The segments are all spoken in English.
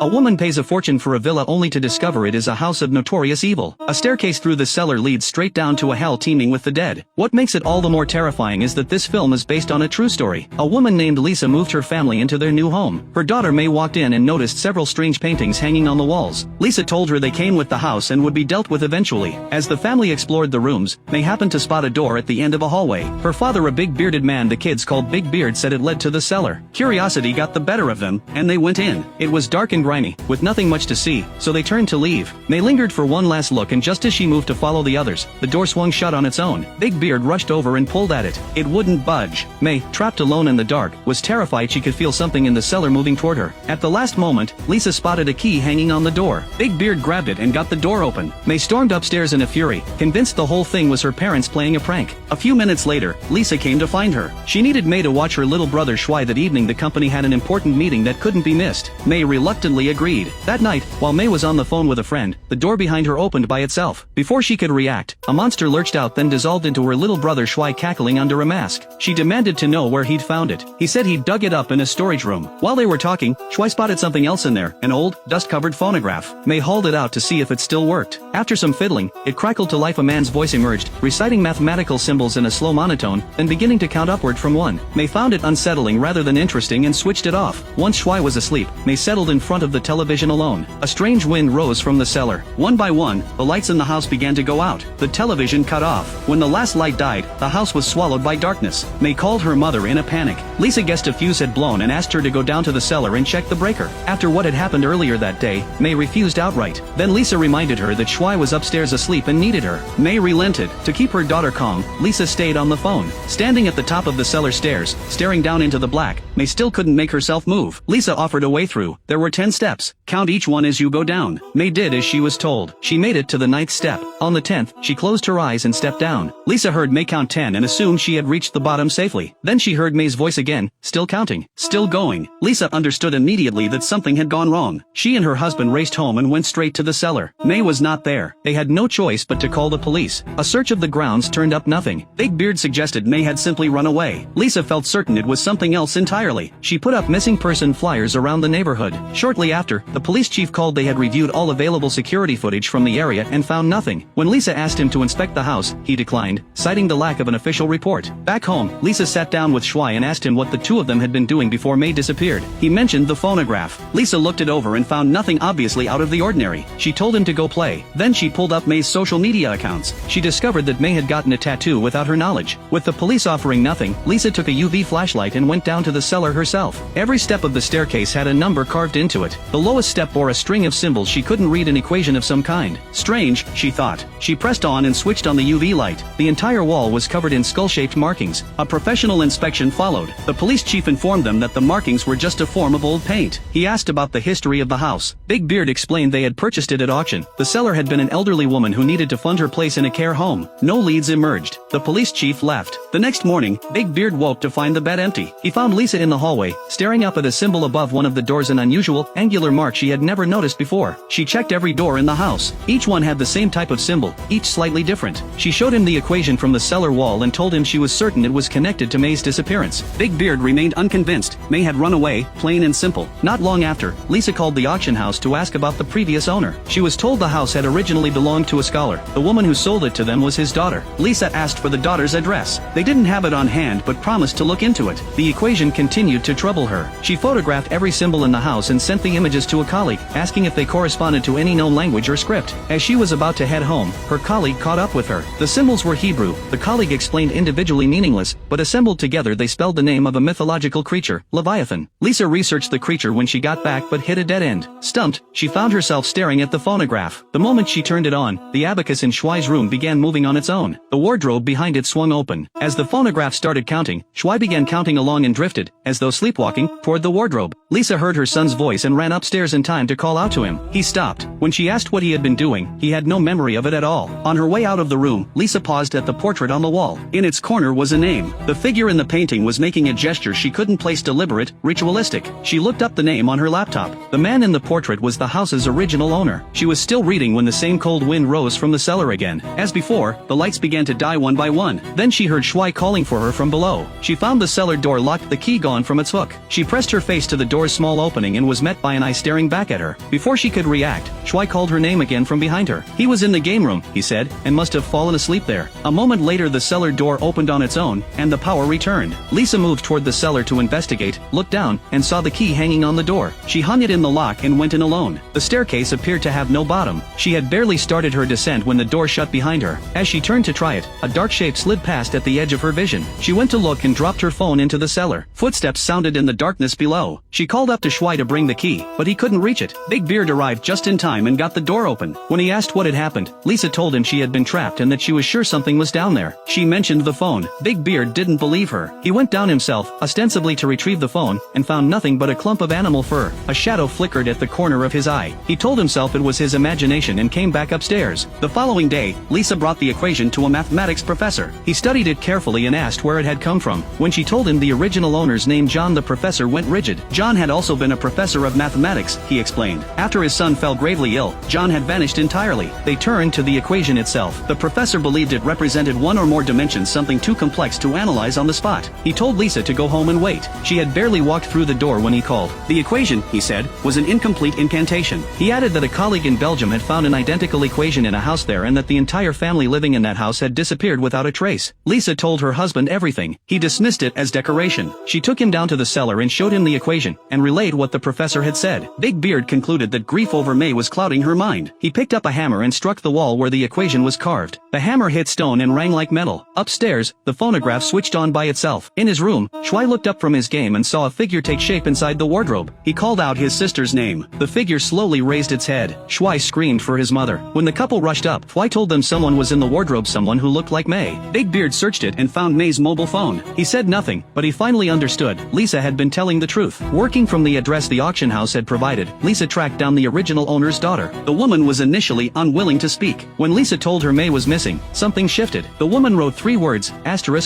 A woman pays a fortune for a villa only to discover it is a house of notorious evil. A staircase through the cellar leads straight down to a hell teeming with the dead. What makes it all the more terrifying is that this film is based on a true story. A woman named Lisa moved her family into their new home. Her daughter May walked in and noticed several strange paintings hanging on the walls. Lisa told her they came with the house and would be dealt with eventually. As the family explored the rooms, May happened to spot a door at the end of a hallway. Her father, a big bearded man the kids called Big Beard, said it led to the cellar. Curiosity got the better of them, and they went in. It was dark and grimy, with nothing much to see, so they turned to leave. May lingered for one last look, and just as she moved to follow the others, the door swung shut on its own. Big Beard rushed over and pulled at it. It wouldn't budge. May, trapped alone in the dark, was terrified she could feel something in the cellar moving toward her. At the last moment, Lisa spotted a key hanging on the door. Big Beard grabbed it and got the door open. May stormed upstairs in a fury, convinced the whole thing was her parents playing a prank. A few minutes later, Lisa came to find her. She needed May to watch her little brother Shuai that evening. The company had an important meeting that couldn't be missed. May reluctantly agreed. That night, while May was on the phone with a friend, the door behind her opened by itself. Before she could react, a monster lurched out, then dissolved into her little brother Shuai cackling under a mask. She demanded to know where he'd found it. He said he'd dug it up in a storage room. While they were talking, Shuai spotted something else in there, an old, dust-covered phonograph. May hauled it out to see if it still worked. After some fiddling, it crackled to life. A man's voice emerged, reciting mathematical symbols in a slow monotone, then beginning to count upward from 1. May found it unsettling rather than interesting and switched it off. Once Shuai was asleep, May settled in front of the television alone. A strange wind rose from the cellar. One by one, the lights in the house began to go out. The television cut off. When the last light died, the house was swallowed by darkness. May called her mother in a panic. Lisa guessed a fuse had blown and asked her to go down to the cellar and check the breaker. After what had happened earlier that day, May refused outright. Then Lisa reminded her that Shuai was upstairs asleep and needed her. May relented. To keep her daughter calm, Lisa stayed on the phone. Standing at the top of the cellar stairs, staring down into the black, May still couldn't make herself move. Lisa offered a way through. There were 10 steps. Count each one as you go down. May did as she was told. She made it to the 9th step. On the 10th, she closed her eyes and stepped down. Lisa heard May count 10 and assumed she had reached the bottom safely. Then she heard May's voice again, still counting, still going. Lisa understood immediately that something had gone wrong. She and her husband raced home and went straight to the cellar. May was not there. They had no choice but to call the police. A search of the grounds turned up nothing. Big Beard suggested May had simply run away. Lisa felt certain it was something else entirely. She put up missing person flyers around the neighborhood. Shortly after, the police chief called. They had reviewed all available security footage from the area and found nothing. When Lisa asked him to inspect the house, he declined, citing the lack of an official report. Back home, Lisa sat down with Shuai and asked him what the two of them had been doing before May disappeared. He mentioned the phonograph. Lisa looked it over and found nothing obviously out of the ordinary. She told him to go play. Then she pulled up May's social media accounts. She discovered that May had gotten a tattoo without her knowledge. With the police offering nothing, Lisa took a UV flashlight and went down to the cellar herself. Every step of the staircase had a number carved into it. The lowest step bore a string of symbols. She couldn't read an equation of some kind. Strange, she thought. She pressed on and switched on the UV light. The entire wall was covered in skull-shaped markings. A professional inspection followed. The police chief informed them that the markings were just a form of old paint. He asked about the history of the house. Big Beard explained they had purchased it at auction. The seller had been an elderly woman who needed to fund her place in a care home. No leads emerged. The police chief left. The next morning, Big Beard woke to find the bed empty. He found Lisa in the hallway, staring up at a symbol above one of the doors, an unusual, angular mark she had never noticed before. She checked every door in the house. Each one had the same type of symbol, each slightly different. She showed him the equation from the cellar wall and told him she was certain it was connected to May's disappearance. Big Beard remained unconvinced. May had run away, plain and simple. Not long after, Lisa called the auction house to ask about the previous owner. She was told the house had originally belonged to a scholar. The woman who sold it to them was his daughter. Lisa asked for the daughter's address. They didn't have it on hand but promised to look into it. The equation continued to trouble her. She photographed every symbol in the house and sent the images to a colleague, asking if they corresponded to any known language or script. As she was about to head home, her colleague caught up with her. The symbols were Hebrew. The colleague explained individually meaningless, but assembled together they spelled the name of a mythological creature, Leviathan. Lisa researched the creature when she got back but hit a dead end. Stumped, she found herself staring at the phonograph. The moment she turned it on, the abacus in Shuai's room began moving on its own. The wardrobe behind it swung open. As the phonograph started counting, Shuai began counting along and drifted, as though sleepwalking, toward the wardrobe. Lisa heard her son's voice and ran upstairs in time to call out to him. He stopped. When she asked what he had been doing, he had no memory of it at all. On her way out of the room, Lisa paused at the portrait on the wall. In its corner was a name. The figure in the painting was making a gesture she couldn't place, deliberate, ritualistic. She looked up the name on her laptop. The man in the portrait was the house's original owner. She was still reading when the same cold wind rose from the cellar again. As before, the lights began to die one by one. Then she heard Shuai calling for her from below. She found the cellar door locked, the key gone from its hook. She pressed her face to the door's small opening and was met by an eye staring staring back at her. Before she could react, Shuai called her name again from behind her. He was in the game room, he said, and must have fallen asleep there. A moment later the cellar door opened on its own, and the power returned. Lisa moved toward the cellar to investigate, looked down, and saw the key hanging on the door. She hung it in the lock and went in alone. The staircase appeared to have no bottom. She had barely started her descent when the door shut behind her. As she turned to try it, a dark shape slid past at the edge of her vision. She went to look and dropped her phone into the cellar. Footsteps sounded in the darkness below. She called up to Shuai to bring the key, but he couldn't reach it. Big Beard arrived just in time and got the door open. When he asked what had happened, Lisa told him she had been trapped and that she was sure something was down there. She mentioned the phone. Big Beard didn't believe her. He went down himself, ostensibly to retrieve the phone, and found nothing but a clump of animal fur. A shadow flickered at the corner of his eye. He told himself it was his imagination and came back upstairs. The following day, Lisa brought the equation to a mathematics professor. He studied it carefully and asked where it had come from. When she told him the original owner's name, John, the professor went rigid. John had also been a professor of mathematics, he explained. After his son fell gravely ill, John had vanished entirely. They turned to the equation itself. The professor believed it represented one or more dimensions, something too complex to analyze on the spot. He told Lisa to go home and wait. She had barely walked through the door when he called. The equation, he said, was an incomplete incantation. He added that a colleague in Belgium had found an identical equation in a house there and that the entire family living in that house had disappeared without a trace. Lisa told her husband everything. He dismissed it as decoration. She took him down to the cellar and showed him the equation, and relayed what the professor had said. Big Beard concluded that grief over May was clouding her mind. He picked up a hammer and struck the wall where the equation was carved. The hammer hit stone and rang like metal. Upstairs, the phonograph switched on by itself. In his room, Shuai looked up from his game and saw a figure take shape inside the wardrobe. He called out his sister's name. The figure slowly raised its head. Shuai screamed for his mother. When the couple rushed up, Shuai told them someone was in the wardrobe, someone who looked like May. Big Beard searched it and found May's mobile phone. He said nothing, but he finally understood. Lisa had been telling the truth. Working from the address the auction house had provided, Lisa tracked down the original owner's daughter. The woman was initially unwilling to speak. When Lisa told her May was missing, something shifted. The woman wrote 3 words,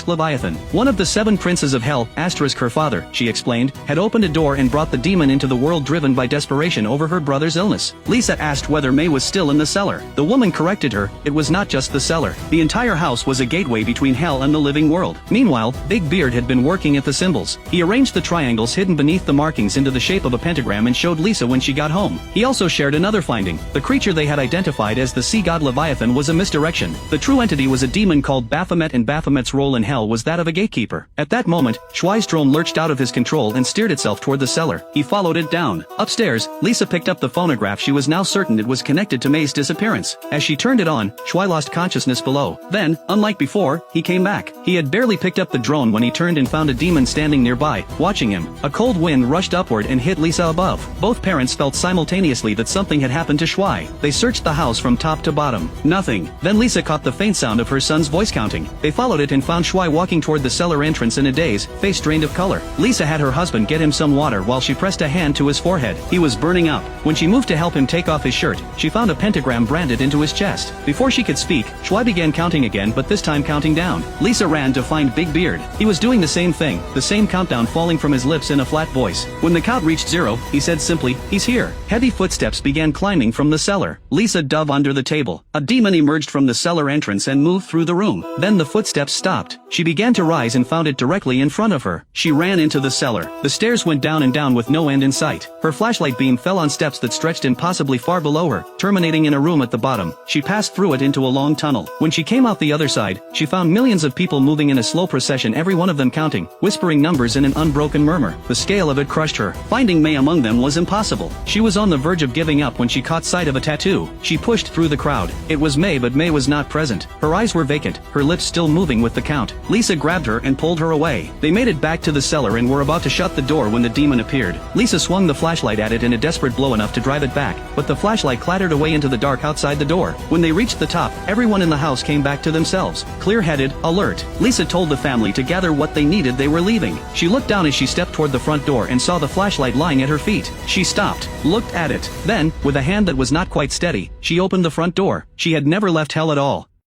*Leviathan. One of the 7 princes of hell, her father, she explained, had opened a door and brought the demon into the world driven by desperation over her brother's illness. Lisa asked whether May was still in the cellar. The woman corrected her, it was not just the cellar. The entire house was a gateway between hell and the living world. Meanwhile, Big Beard had been working at the symbols. He arranged the triangles hidden beneath the markings into the shape of a pentagram and showed Lisa when she got home. He also shared another finding. The creature they had identified as the sea god Leviathan was a misdirection. The true entity was a demon called Baphomet, and Baphomet's role in hell was that of a gatekeeper. At that moment, Shuai's drone lurched out of his control and steered itself toward the cellar. He followed it down. Upstairs, Lisa picked up the phonograph. She was now certain it was connected to May's disappearance. As she turned it on, Shuai lost consciousness below. Then, unlike before, he came back. He had barely picked up the drone when he turned and found a demon standing nearby, watching him. A cold wind rushed upward and hit Lisa above. Both parents felt simultaneously that something had happened to Shuai. They searched the house from top to bottom. Nothing. Then Lisa caught the faint sound of her son's voice counting. They followed it and found Shuai walking toward the cellar entrance in a daze, face drained of color. Lisa had her husband get him some water while she pressed a hand to his forehead. He was burning up. When she moved to help him take off his shirt, she found a pentagram branded into his chest. Before she could speak, Shuai began counting again, but this time counting down. Lisa ran to find Big Beard. He was doing the same thing, the same countdown falling from his lips in a flat voice. When the count reached 0, he said simply, "He's here." Heavy footsteps began climbing from the cellar. Lisa dove under the table. A demon emerged from the cellar entrance and moved through the room. Then the footsteps stopped. She began to rise and found it directly in front of her. She ran into the cellar. The stairs went down and down with no end in sight. Her flashlight beam fell on steps that stretched impossibly far below her, terminating in a room at the bottom. She passed through it into a long tunnel. When she came out the other side, she found millions of people moving in a slow procession, every one of them counting, whispering numbers in an unbroken murmur. The scale of it crushed her. Finding May among them was impossible. She was on the verge of giving up when she caught sight of a tattoo. She pushed through the crowd. It was May, but May was not present. Her eyes were vacant, her lips still moving with the count. Lisa grabbed her and pulled her away. They made it back to the cellar and were about to shut the door when the demon appeared. Lisa swung the flashlight at it in a desperate blow enough to drive it back, but the flashlight clattered away into the dark outside the door. When they reached the top, everyone in the house came back to themselves, clear-headed, alert. Lisa told the family to gather what they needed. They were leaving. She looked down as she stepped toward the front door and saw the flashlight lying at her feet. She stopped, looked at it. Then, with a hand that was not quite steady, she opened the front door. She had never left hell at all.